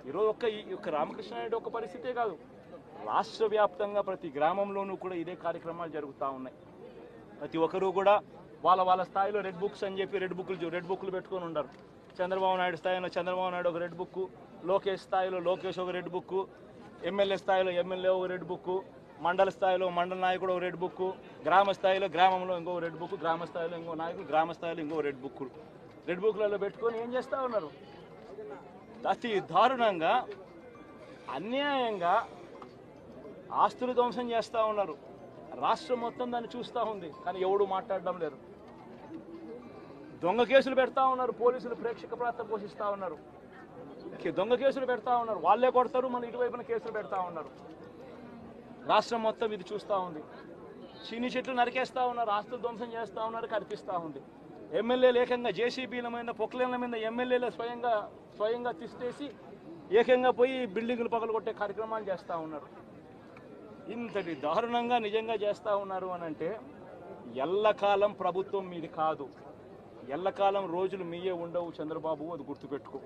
ఈరోజు ఒక్క రామకృష్ణారెడ్డి ఒక పరిస్థితే కాదు, రాష్ట్ర వ్యాప్తంగా ప్రతి గ్రామంలోనూ కూడా ఇదే కార్యక్రమాలు జరుగుతూ ఉన్నాయి. ప్రతి ఒక్కరూ కూడా వాళ్ళ స్థాయిలో రెడ్ బుక్స్ అని చెప్పి రెడ్ బుక్లు పెట్టుకొని ఉండరు. చంద్రబాబు నాయుడు స్థాయిలో చంద్రబాబు నాయుడు ఒక రెడ్ బుక్, లోకేష్ స్థాయిలో లోకేష్ ఒక రెడ్ బుక్, ఎమ్మెల్యే స్థాయిలో ఎమ్మెల్యే ఒక రెడ్ బుక్, మండల స్థాయిలో మండల నాయకుడు ఒక రెడ్ బుక్, గ్రామ స్థాయిలో గ్రామంలో ఇంకో రెడ్ బుక్, గ్రామ స్థాయిలో ఇంకో నాయకుడు, గ్రామ స్థాయిలో ఇంకో రెడ్ బుక్లలో పెట్టుకొని ఏం చేస్తూ ఉన్నారు? అతి దారుణంగా అన్యాయంగా ఆస్తులు ధ్వంసం చేస్తూ ఉన్నారు. రాష్ట్రం మొత్తం దాన్ని చూస్తూ ఉంది, కానీ ఎవడు మాట్లాడడం లేరు. దొంగ కేసులు పెడతా ఉన్నారు, పోలీసులు ప్రేక్షక పాత్ర పోషిస్తూ ఉన్నారు. దొంగ కేసులు పెడతా ఉన్నారు, వాళ్ళే కొడతారు, మన ఇటువైపున కేసులు పెడతా ఉన్నారు. రాష్ట్రం మొత్తం ఇది చూస్తూ ఉంది. చీని చెట్లు నరికేస్తూ ఉన్నారు, ఆస్తులు ధ్వంసం చేస్తూ ఉన్నారు, కనిపిస్తూ ఉంది. ఎమ్మెల్యేలు ఏకంగా జేసీబీల మీద పొక్లేన్ల మీద ఎమ్మెల్యేలు స్వయంగా తిష్టేసి ఏకంగా పోయి బిల్డింగులు పగలగొట్టే కార్యక్రమాలు చేస్తూ ఉన్నారు. ఇంతటి దారుణంగా నిజంగా చేస్తూ ఉన్నారు అని అంటే ఎల్లకాలం ప్రభుత్వం మీది కాదు, ఎల్లకాలం రోజులు మీయే ఉండవు చంద్రబాబు, అది గుర్తుపెట్టుకో.